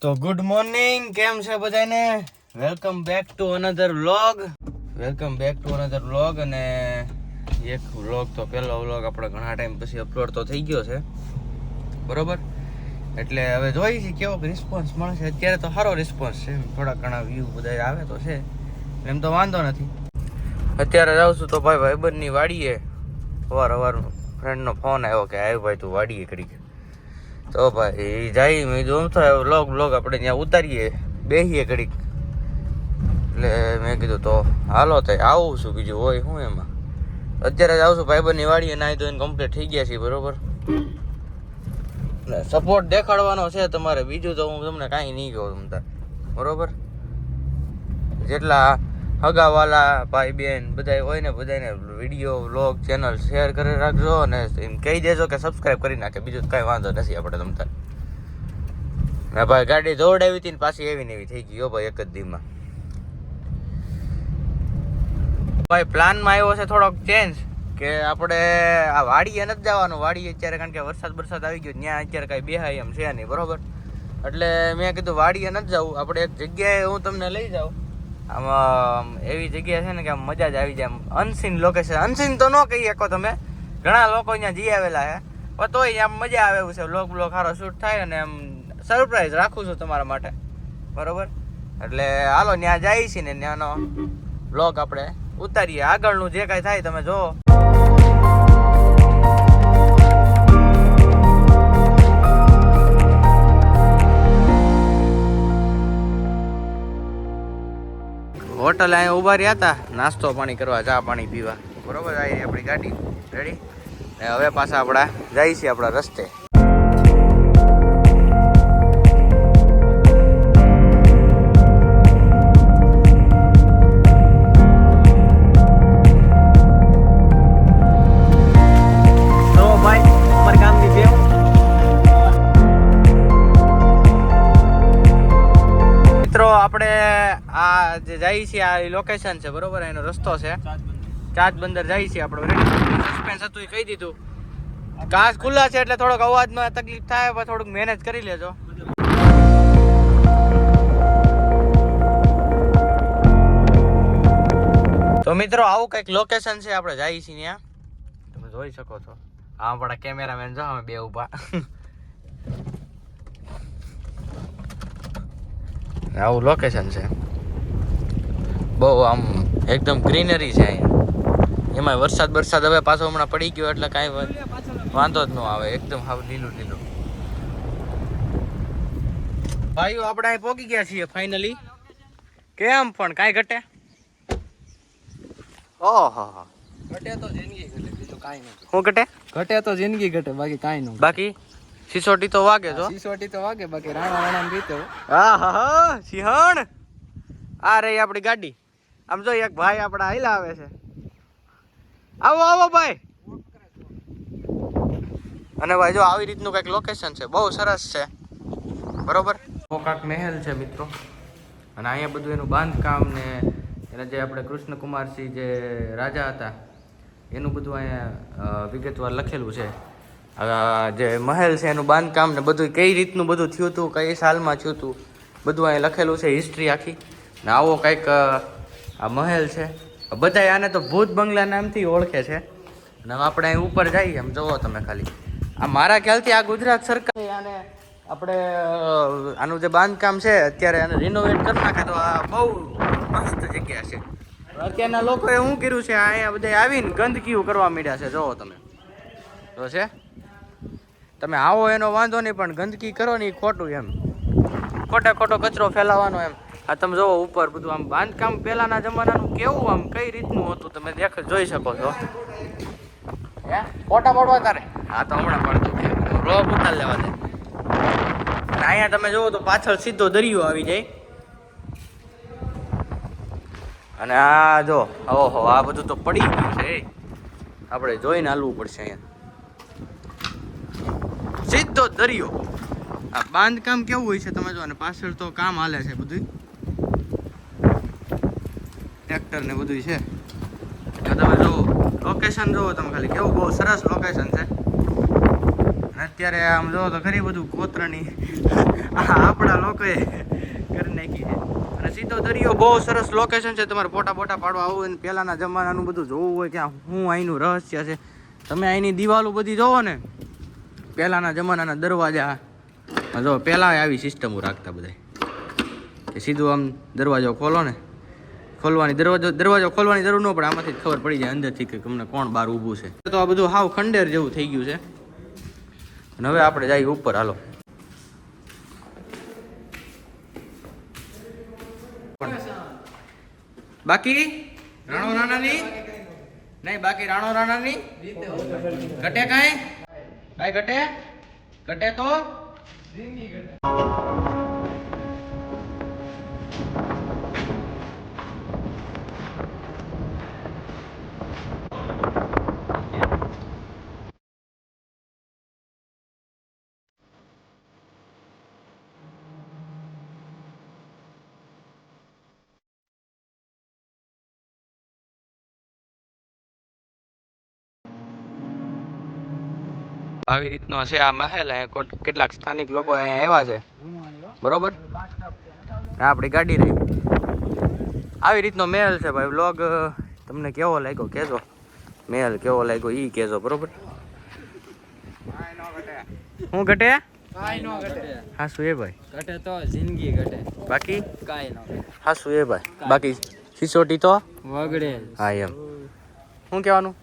તો good morning, કેમ છે બધાને? Welcome back to another vlog. અને એક વ્લોગ તો પહેલો વ્લોગ આપણે ઘણા ટાઈમ પછી અપલોડ તો થઈ ગયો છે, બરોબર? એટલે હવે જોઈએ છે કેવો રિસ્પોન્સ મળશે. અત્યારે તો સારો રિસ્પોન્સ છે, થોડા ઘણા વ્યૂ બધા આવે તો છે, એમ તો વાંધો નથી. અત્યારે જાઉં છું તો ભાઈબંધની વાડીએ સવારનો ફ્રેન્ડનો ફોન આવ્યો કે આવ્યો ભાઈ તું વાડીએ કરી. તો ભાઈ જાય મેં જોઉં તો વ્લોગ આપણે ત્યાં ઉતારીએ, બેસીએ ઘડીક. એટલે મેં કીધું તો હાલો તો આવું છું, બીજું હોય શું એમાં. અત્યારે જ આવું છું ભાઈબંધની વાડીએ, નાહી ધોઈને કમ્પ્લીટ થઈ ગયા છીએ, બરોબર? સપોર્ટ દેખાડવાનો છે તમારે, બીજું તો હું તમને કાંઈ નહીં કહું તમતાર, બરોબર? જેટલા હગાવાલા ભાઈ બેન બધા હોય ને બધાને વિડીયો વ્લોગ ચેનલ શેર કરી રાખજો અને એમ કહી દેજો કે સબસ્ક્રાઈબ કરી નાખે. બીજું કાંઈ વાંધો નથી આપણે તમતાર. ને ભાઈ ગાડી દોડાવી હતી ને પાછી એવી ને એવી થઈ ગઈ હો ભાઈ એક જ દીમાં. ભાઈ પ્લાનમાં આવ્યો છે થોડોક ચેન્જ, કે આપણે આ વાડીએ નથી જવાનું. વાડીએ અત્યારે કારણ કે વરસાદ આવી ગયો, ત્યાં અત્યારે કાંઈ બેહાય એમ છે નહીં, બરોબર? એટલે મેં કીધું વાડીએ નથી જવું, આપણે એક જગ્યાએ હું તમને લઈ જાઉં. આમાં એવી જગ્યા છે ને કે આમ મજા જ આવી જાય, આમ અનસીન લોકેશન. અનસીન તો ન કહી શકો તમે, ઘણા લોકો અહીંયા જઈ આવેલા છે, પણ તોય આમ મજા આવે એવું છે. વ્લોગ સારો શૂટ થાય અને આમ સરપ્રાઈઝ રાખું છું તમારા માટે, બરોબર? એટલે હાલો ત્યાં જઈએ છીએ ને ત્યાંનો વ્લોગ આપણે ઉતારીએ. આગળનું જે કાંઈ થાય તમે જુઓ. હોટલ અહીંયા ઊભા રહ્યા હતા નાસ્તો પાણી કરવા, ચા પાણી પીવા, બરોબર? આવી આપણી ગાડી રેડી. ને હવે પાછા આપણા જઈએ છીએ આપણા રસ્તે. આપણે આ જે જઈએ છીએ આ લોકેશન છે, બરોબર? એનો રસ્તો છે ચાચ બંદર જઈએ છીએ આપણે. સસ્પેન્સ હતું એ કહી દીધું. ઘાસ ખુલ્લા છે એટલે થોડોક અવાજમાં તકલીફ થાય, પણ થોડુંક મેનેજ કરી લેજો. તો મિત્રો આવું કંઈક લોકેશન છે, આપણે જઈએ છીએ ત્યાં, તમે જોઈ શકો છો. આ આપણા કેમેરામેન જો અમે બે ઊભા. આવું લોકેશન છે, બહુ આમ એકદમ ગ્રીનરી છે અહીંયા. એમાં વરસાદ હવે પાછો હમણાં પડી ગયો એટલે કાંઈ વાંધો જ ન આવે, એકદમ હાવ લીલું. ભાઈઓ આપણે અહીં પહોંચી ગયા છીએ ફાઇનલી. કેમ પણ કાંઈ ઘટે? ઓહો, ઘટે તો જિંદગી ઘટે, બીજું કાંઈ નહીં. શું ઘટે? ઘટે તો જિંદગી ઘટે, બાકી કાંઈ નહીં. બાકી સિસોટી તો વાગે છો. સિસોટી તો વાગે, બાકી રાણા રીતે. હા સિંહણ. આ રહી આપણી ગાડી. આમ જો એક ભાઈ આપણા હાઈલા આવે છે. આવો ભાઈ. અને ભાઈ જો આવી રીતનું કંઈક લોકેશન છે, બહુ સરસ છે, બરોબર? મોકાક મહેલ છે મિત્રો, અને અહીંયા બધું એનું બાંધકામ ને એના જે આપણે કૃષ્ણકુમારસિંહ જે રાજા હતા એનું બધું અહીંયા વિગતવાર લખેલું છે. જે મહેલ છે એનું બાંધકામ ને બધું કઈ રીતનું બધું થયું હતું, કઈ સાલમાં થયું હતું, બધું અહીંયા લખેલું છે, હિસ્ટ્રી આખી. ને આવો કંઈક આ મહેલ છે. બધા આને તો ભૂત બંગલા નામથી ઓળખે છે. અને આપણે અહીં ઉપર જઈએ, આમ જુઓ તમે ખાલી. આ મારા ખ્યાલથી આ ગુજરાત સરકારે આને આપણે આનું જે બાંધકામ છે અત્યારે આને રિનોવેટ કરી નાખે તો આ બહુ મસ્ત જગ્યા છે. અત્યારના લોકોએ શું કર્યું છે, અહીંયા બધા આવીને ગંદકીઓ કરવા માંડ્યા છે, જુઓ તમે. તો છે તમે આવો એનો વાંધો નહીં, પણ ગંદકી કરો ને એ ખોટું, એમ ખોટો કચરો ફેલાવાનો એમ. આ તમે જોવો ઉપર બધું આમ બાંધકામ પહેલાના જમાનાનું કેવું આમ કઈ રીતનું હતું તમે જોઈ શકો છો. હે ફોટા પાડવા તારે? હા તો હમણાં પડતું છે, વ્લોગ ઉતાર લેવા દે. અને અહીંયા તમે જોવો તો પાછળ સીધો દરિયો આવી જાય. અને આ જો ઓહો, આ બધું તો પડી ગયું છે, આપણે જોઈને હાલવું પડશે. અહીંયા સીધો દરિયો. આ બાંધકામ કેવું હોય છે તમે જો, અને પાછળ તો કામ હાલે છે બધું, ટ્રેક્ટર ને બધું છે. તમે જો લોકેશન જોવો તમે ખાલી, કેવું બહુ સરસ લોકેશન છે. અને અત્યારે આમ જો તો ખરી બધું કોતરણી આપણા લોકોએ કરી નાખી છે. અને સીધો દરિયો બહુ સરસ લોકેશન છે. તમારે ફોટા બોટા પાડવા આવું હોય ને પહેલાંના જમાનાનું બધું જોવું હોય કે શું અહીંનું રહસ્ય છે, તમે અહીંની દિવાલો બધી જોવો ને, પહેલાંના જમાનાના દરવાજા જો પહેલાં આવી સિસ્ટમો રાખતા બધા કે સીધું આમ દરવાજો ખોલો ને, દરવાજો ખોલવાની જરૂર ન પડે, આમાંથી જ ખબર પડી જાય અંદરથી કે તમને કોણ બહાર ઊભું છે. તો આ બધું હાવ ખંડેર જેવું થઈ ગયું છે. અને હવે આપણે જઈએ ઉપર. હાલો બાકી રાણો રાણાની નહીં, બાકી રાણો રાણાની ઘટે કાંઈ ઘટે તો આવી રીતનો છે આ મહેલ. કેટલાક સ્થાનિક લોકો અહીંયા આવ્યા છે, બરોબર. આપણી ગાડી રહી. આવી રીતનો મહેલ છે ભાઈ. વ્લોગ તમને કેવો લાગ્યો કહેજો, મહેલ કેવો લાગ્યો એ કહેજો, બરોબર. શું ઘટે? હા શું એ ભાઈ ઘટે તો જિંદગી ઘટે, બાકી કાંઈ ન ઘટે. હા શું એ ભાઈ બાકી સિસોટી તો વગડે. હા એમ શું કહેવાનું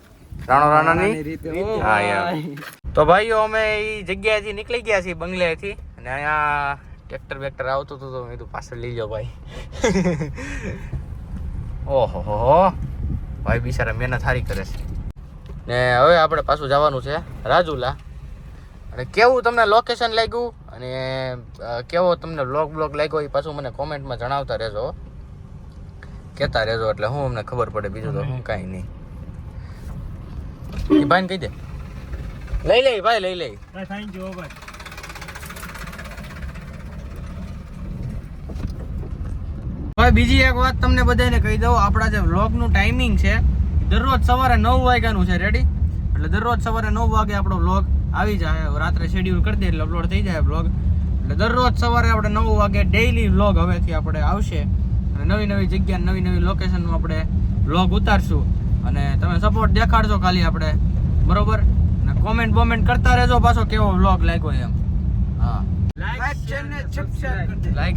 રાણો રાણાની રીતે. હા એમ. તો ભાઈઓ અમે એ જગ્યાએથી નીકળી ગયા છીએ, બંગલેથી. અને અહીંયા ટ્રેક્ટર બેક્ટર આવતું હતું તો મેં કીધું પાછળ લઈ જાઓ ભાઈ. ઓહો હો ભાઈ બિચારા મહેનત સારી કરે છે. ને હવે આપણે પાછું જવાનું છે રાજુલા. અને કેવું તમને લોકેશન લાગ્યું અને કેવો તમને બ્લોગ લાગ્યો એ પાછું મને કોમેન્ટમાં જણાવતા રહેજો, કહેતા રહેજો, એટલે હું અમને ખબર પડે. બીજું તો હું કાંઈ નહીં. એ ભાઈને કહી દે લઈ લે ભાઈ, લઈ લે. થેન્ક યુ ભાઈ. ભાઈ બીજી એક વાત તમને બધાને કહી દઉં, આપણા જે વ્લોગનું ટાઈમિંગ છે દરરોજ સવારે 9 વાગ્યાનું છે, રેડી. એટલે દરરોજ સવારે 9 વાગે આપણો વ્લોગ આવી જાય. રાત્રે શેડ્યુલ કરી દે એટલે અપલોડ થઈ જાય વ્લોગ. એટલે દરરોજ સવારે આપણે 9 વાગે ડેઈલી વ્લોગ હવેથી આપણે આવશે. અને નવી નવી જગ્યા, નવી નવી લોકેશનમાં આપણે વ્લોગ ઉતારશું. અને તમે સપોર્ટ દેખાડજો ખાલી આપણે, બરોબર. અને કોમેન્ટ કરતા રહેજો પાછો કેવો વ્લોગ લાગ્યો એમ. હા, લાઈક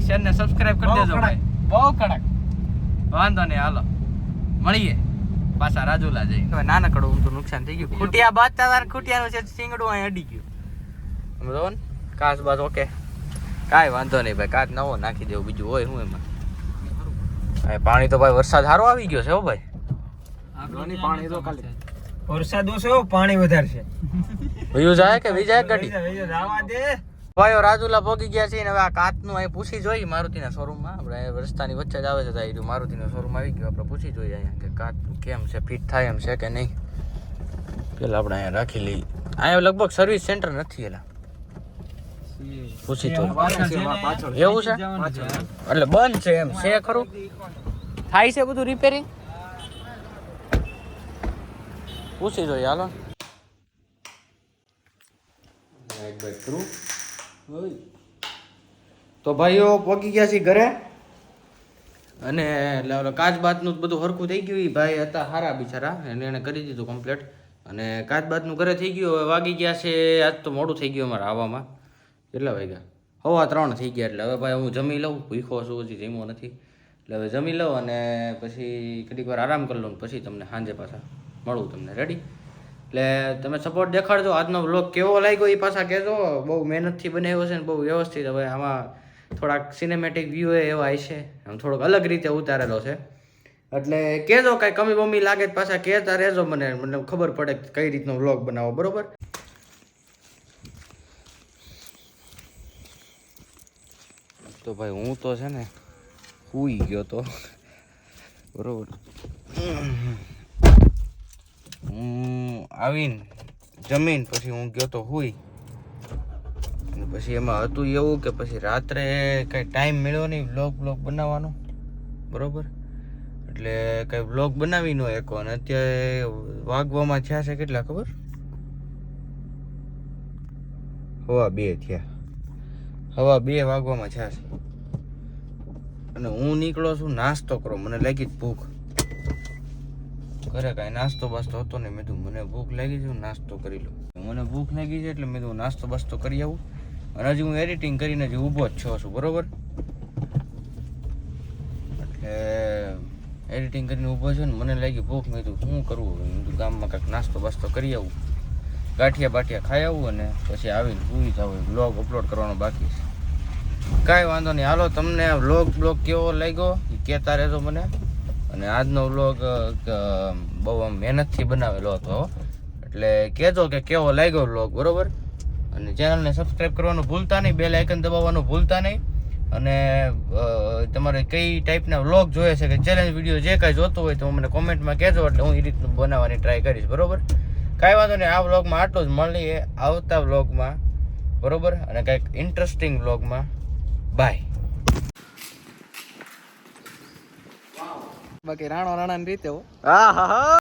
શેર ને સબસ્ક્રાઇબ કરી દેજો ભાઈ. બહુ કડક. વાંધો નહીં, હાલો મળીએ પાછા રાજુલા જઈ. હવે નાનકડું ઊંધું નુકસાન થઈ ગયું. ખૂટિયા બાજતા તાર ખૂટિયાનું છે સિંગડું અહીં અડી ગયું. સમજો ને કાચ બાજ ઓકે, કાંઈ વાંધો નહીં ભાઈ. કાચ નવો નાખી દેવું, બીજું હોય શું એમાં. પાણી તો ભાઈ વરસાદ સારો આવી ગયો છે હો ભાઈ. પાણી તો ખાલી વરસાદ ઓછો, પાણી વધારે છે. વયું જાય કે વી જાય ગાડી? જવા દે ભાઈઓ રાજુલા પહોંચી ગયા છે ને હવે આ કાચનું અહીં પૂછી જોઈએ મારુતિના શોરૂમમાં. આપણે રસ્તાની વચ્ચે જ આવે છે તો મારુતિનો શોરૂમ આવી ગયો. આપણે પૂછી જોઈએ અહીંયા કે કાચ કેમ છે, ફિટ થાય એમ છે કે નહીં. પેલા આપણે અહીંયા રાખી લઈએ. અહીંયા લગભગ સર્વિસ સેન્ટર નથી એલા, પૂછી તો એવું છે. એટલે બંધ છે એમ છે ખરું? થાય છે બધું રિપેરિંગ? પૂછી જોઈએ હાલો. તો ભાઈઓ પહોંચી ગયા છીએ ઘરે. અને કાચ બાતનું બધું હરખું થઈ ગયું. ભાઈ હતા હારા બિચારા, એને કરી દીધું કમ્પ્લીટ. અને કાચ બાતનું ઘરે થઈ ગયું. હવે વાગી ગયા છે, આજ તો મોડું થઈ ગયું અમારે આવવામાં. કેટલા વાગ્યા? 3:15 થઈ ગયા. એટલે હવે ભાઈ હું જમી લઉં, ભૂખો છું, હજી જમ્યો નથી. એટલે હવે જમી લઉં અને પછી ઘડીક વાર આરામ કરી લઉં. પછી તમને સાંજે પાછા મળું તમને, રેડી. એટલે તમે સપોર્ટ દેખાડજો. આજનો વ્લોગ કેવો લાગ્યો એ પાછા કહેજો. બહુ મહેનતથી બનાવ્યો છે ને બહુ વ્યવસ્થિત. હવે આમાં થોડાક સિનેમેટિક વ્યૂ એવા હશે, આમ થોડોક અલગ રીતે ઉતારેલો છે. એટલે કહેજો કાંઈ કમી બમી લાગે પાછા કહેતા રહેજો મને, મતલબ ખબર પડે કઈ રીતનો વ્લોગ બનાવો, બરોબર. તો ભાઈ હું તો છે ને સૂઈ ગયો તો, બરોબર. હું આવીને જમીન પછી હું ગયો તો સૂઈ. અને પછી એમાં હતું એવું કે પછી રાત્રે કંઈ ટાઈમ મળ્યો નહીં વ્લોગ બનાવવાનો, બરોબર. એટલે કંઈ વ્લોગ બનાવી ન શકો. અને અત્યારે વાગવામાં થયા છે કેટલા ખબર? 2 થયા. 2:15 વાગવામાં છે અને હું નીકળો છું નાસ્તો કરો. મને લાગી જ ભૂખ. ઘરે કાંઈ નાસ્તો બાસ્તો હતો ને. મેં કીધું મને ભૂખ લાગી છે, હું નાસ્તો કરી લઉં. મને ભૂખ લાગી છે એટલે મેં કીધું નાસ્તો બાસ્તો કરી આવું. અને હજી હું એડિટિંગ કરીને હજી ઊભો જ છું, બરોબર? એટલે એડિટિંગ કરીને ઊભો છે ને મને લાગી ભૂખ. મેં કીધું શું કરવું? મેં કીધું ગામમાં કાંઈક નાસ્તો બાસ્તો કરી આવું, ગાંઠિયા બાઠિયા ખાઈ આવું અને પછી આવીને સૂઈ જાવ. વ્લોગ અપલોડ કરવાનો બાકી છે. કાંઈ વાંધો નહીં, હાલો તમને આ વ્લોગ કેવો લાગ્યો એ કહેતા રહેજો મને. અને આજનો વ્લોગ બહુ આમ મહેનતથી બનાવેલો હતો, એટલે કહેજો કે કેવો લાગ્યો વ્લોગ, બરોબર? અને ચેનલને સબસ્ક્રાઈબ કરવાનું ભૂલતા નહીં, બેલ આઇકન દબાવવાનું ભૂલતા નહીં. અને તમારે કઈ ટાઈપના વ્લોગ જોઈએ છે કે ચેલેન્જ વિડીયો જે કાંઈ જોતું હોય તો મને કોમેન્ટમાં કહેજો, એટલે હું એ રીતનું બનાવવાની ટ્રાય કરીશ, બરોબર? કાંઈ વાંધો નહીં, આ વ્લોગમાં આટલું જ. મળીએ આવતા વ્લોગમાં, બરોબર? અને કંઈક ઇન્ટરેસ્ટિંગ વ્લોગમાં. બાય. બાકી રાણો રાણા ની રીતે હા.